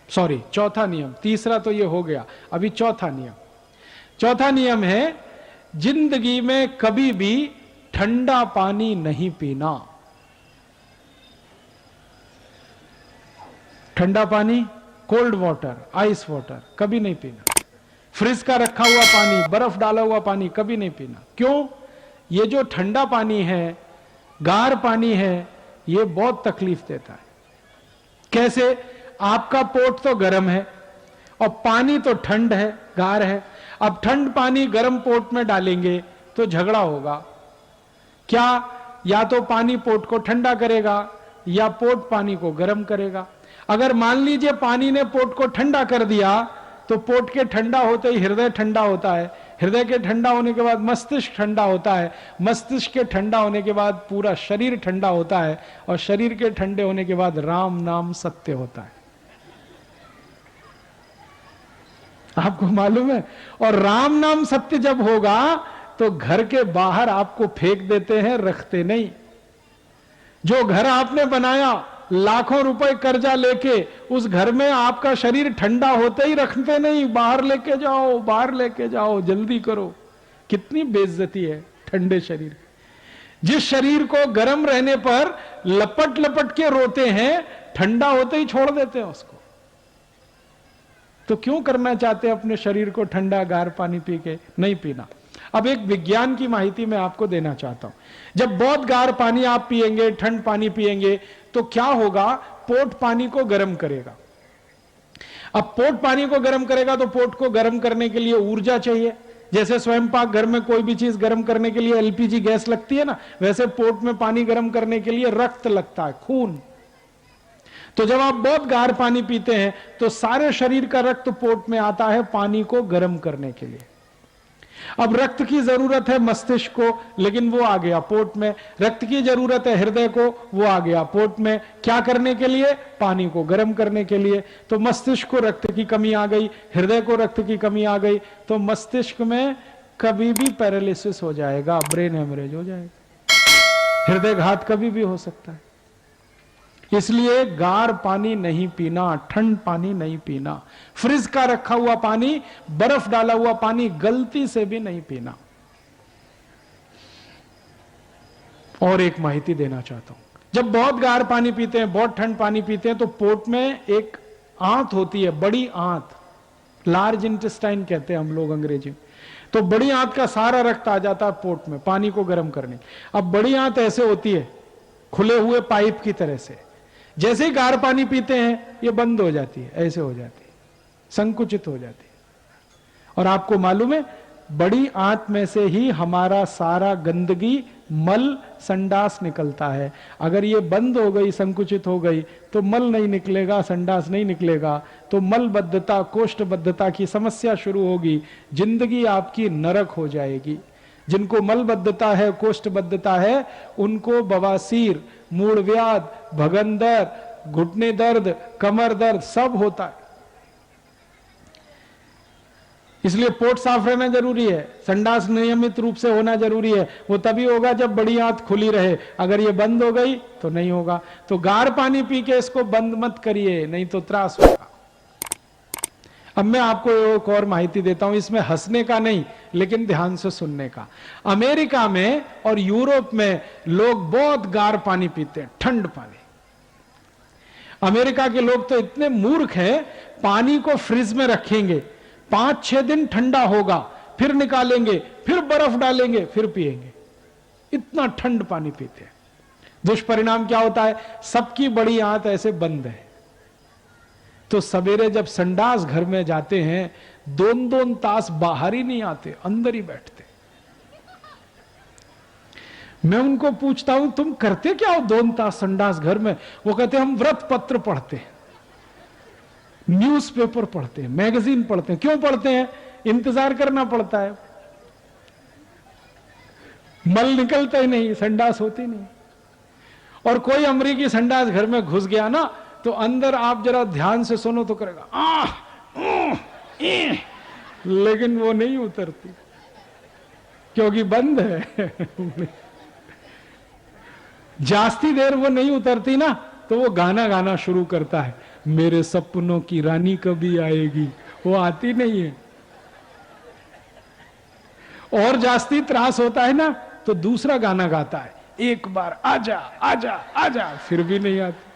Sorry, चौथा नियम, तीसरा तो ये हो गया, अभी चौथा नियम। चौथा नियम है जिंदगी में कभी भी ठंडा पानी नहीं पीना। ठंडा पानी, कोल्ड वाटर, आइस वाटर कभी नहीं पीना। फ्रिज का रखा हुआ पानी, बर्फ डाला हुआ पानी कभी नहीं पीना। क्यों? ये जो ठंडा पानी है, गार पानी है, ये बहुत तकलीफ देता है। कैसे? आपका पोट तो गर्म है और पानी तो ठंड है, गार है। अब ठंड पानी गर्म पोट में डालेंगे तो झगड़ा होगा। क्या? या तो पानी पोट को ठंडा करेगा या पोट पानी को गर्म करेगा। अगर मान लीजिए पानी ने पोट को ठंडा कर दिया तो पोट के ठंडा होते ही हृदय ठंडा होता है, हृदय के ठंडा होने के बाद मस्तिष्क ठंडा होता है, मस्तिष्क के ठंडा होने के बाद पूरा शरीर ठंडा होता है, और शरीर के ठंडे होने के बाद राम नाम सत्य होता है। आपको मालूम है? और राम नाम सत्य जब होगा तो घर के बाहर आपको फेंक देते हैं, रखते नहीं। जो घर आपने बनाया लाखों रुपए कर्जा लेके, उस घर में आपका शरीर ठंडा होते ही रखते नहीं, बाहर लेके जाओ, बाहर लेके जाओ, जल्दी करो। कितनी बेइज्जती है ठंडे शरीर। जिस शरीर को गर्म रहने पर लपट लपट के रोते हैं, ठंडा होते ही छोड़ देते हैं उसको। तो क्यों करना चाहते हैं अपने शरीर को ठंडा गार पानी पी के? नहीं पीना। अब एक विज्ञान की माहिती मैं आपको देना चाहता हूं। जब बहुत गार पानी आप पिएंगे, ठंड पानी पिएंगे, तो क्या होगा? पोट पानी को गर्म करेगा। अब पोट पानी को गर्म करेगा तो पोट को गर्म करने के लिए ऊर्जा चाहिए। जैसे स्वयं पाक घर में कोई भी चीज गर्म करने के लिए एलपीजी गैस लगती है ना, वैसे पोट में पानी गर्म करने के लिए रक्त लगता है, खून। तो जब आप बहुत गार पानी पीते हैं तो सारे शरीर का रक्त पोट में आता है पानी को गर्म करने के लिए। अब रक्त की जरूरत है मस्तिष्क को, लेकिन वो आ गया पोट में। रक्त की जरूरत है हृदय को, वो आ गया पोट में। क्या करने के लिए? पानी को गर्म करने के लिए। तो मस्तिष्क को रक्त की कमी आ गई, हृदय को रक्त की कमी आ गई, तो मस्तिष्क में कभी भी पैरालिसिस हो जाएगा, ब्रेन हेमरेज हो जाएगा, हृदय घात कभी भी हो सकता है। इसलिए गार पानी नहीं पीना, ठंड पानी नहीं पीना, फ्रिज का रखा हुआ पानी, बर्फ डाला हुआ पानी गलती से भी नहीं पीना। और एक माहिती देना चाहता हूं। जब बहुत गार पानी पीते हैं, बहुत ठंड पानी पीते हैं, तो पोट में एक आंत होती है, बड़ी आंत, लार्ज इंटेस्टाइन कहते हैं हम लोग अंग्रेजी में। तो बड़ी आंत का सारा रक्त आ जाता है पोट में पानी को गर्म करने। अब बड़ी आंत ऐसे होती है, खुले हुए पाइप की तरह से। जैसे ही गार पानी पीते हैं ये बंद हो जाती है, ऐसे हो जाती है, संकुचित हो जाती है। और आपको मालूम है, बड़ी आंत में से ही हमारा सारा गंदगी, मल, संडास निकलता है। अगर ये बंद हो गई, संकुचित हो गई, तो मल नहीं निकलेगा, संडास नहीं निकलेगा, तो मलबद्धता, कोष्ठबद्धता की समस्या शुरू होगी। जिंदगी आपकी नरक हो जाएगी। जिनको मलबद्धता है, कोष्ठबद्धता है, उनको बवासीर, मूढ़व्याध, भगंदर, घुटने दर्द, कमर दर्द सब होता है। इसलिए पोट साफ रहना जरूरी है, संडास नियमित रूप से होना जरूरी है। वो तभी होगा जब बड़ी आंत खुली रहे। अगर ये बंद हो गई तो नहीं होगा। तो गार पानी पी के इसको बंद मत करिए, नहीं तो त्रास होगा। अब मैं आपको एक और माहिती देता हूं, इसमें हंसने का नहीं, लेकिन ध्यान से सुनने का। अमेरिका में और यूरोप में लोग बहुत गार पानी पीते हैं, ठंड पानी। अमेरिका के लोग तो इतने मूर्ख हैं, पानी को फ्रिज में रखेंगे, 5-6 दिन ठंडा होगा, फिर निकालेंगे, फिर बर्फ डालेंगे, फिर पिएंगे। इतना ठंड पानी पीते हैं। दुष्परिणाम क्या होता है? सबकी बड़ी आंत ऐसे बंद है। तो सवेरे जब संडास घर में जाते हैं, 2-2 तास बाहर ही नहीं आते, अंदर ही बैठते। मैं उनको पूछता हूं, तुम करते क्या हो 2 तास संडास घर में? वो कहते हम व्रत पत्र पढ़ते हैं, न्यूज़पेपर पढ़ते हैं, मैगजीन पढ़ते हैं। क्यों पढ़ते हैं? इंतजार करना पड़ता है, मल निकलता ही नहीं, संडास होती नहीं। और कोई अमरीकी संडास घर में घुस गया ना, तो अंदर आप जरा ध्यान से सुनो तो करेगा लेकिन वो नहीं उतरती, क्योंकि बंद है। जास्ती देर वो नहीं उतरती ना, तो वो गाना गाना शुरू करता है, मेरे सपनों की रानी कभी आएगी, वो आती नहीं है। और जास्ती त्रास होता है ना तो दूसरा गाना गाता है, एक बार आजा आजा आजा, फिर भी नहीं आती।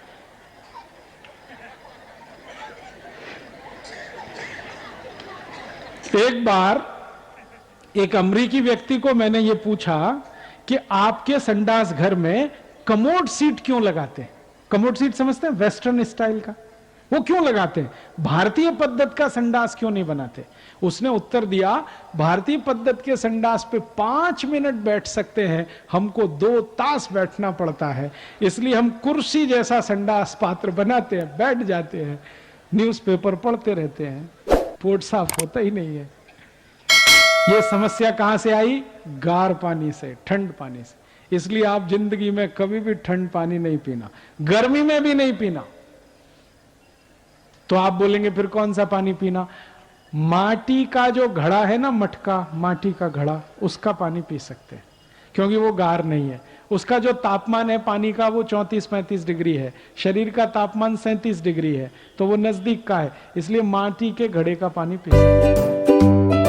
एक बार एक अमरीकी व्यक्ति को मैंने ये पूछा कि आपके संडास घर में कमोड सीट क्यों लगाते हैं? कमोड सीट समझते हैं, वेस्टर्न स्टाइल का, वो क्यों लगाते हैं? भारतीय पद्धत का संडास क्यों नहीं बनाते? उसने उत्तर दिया, भारतीय पद्धत के संडास पे 5 मिनट बैठ सकते हैं, हमको 2 तास बैठना पड़ता है, इसलिए हम कुर्सी जैसा संडास पात्र बनाते हैं, बैठ जाते हैं, न्यूज़पेपर पढ़ते रहते हैं, पोट साफ होता ही नहीं है। ये समस्या कहां से आई? गार पानी से, ठंड पानी से। इसलिए आप जिंदगी में कभी भी ठंड पानी नहीं पीना, गर्मी में भी नहीं पीना। तो आप बोलेंगे फिर कौन सा पानी पीना? माटी का जो घड़ा है ना, मटका, माटी का घड़ा, उसका पानी पी सकते हैं, क्योंकि वो गार नहीं है। उसका जो तापमान है पानी का वो 34-35 डिग्री है, शरीर का तापमान 37 डिग्री है, तो वो नजदीक का है, इसलिए माटी के घड़े का पानी पी सकते हैं।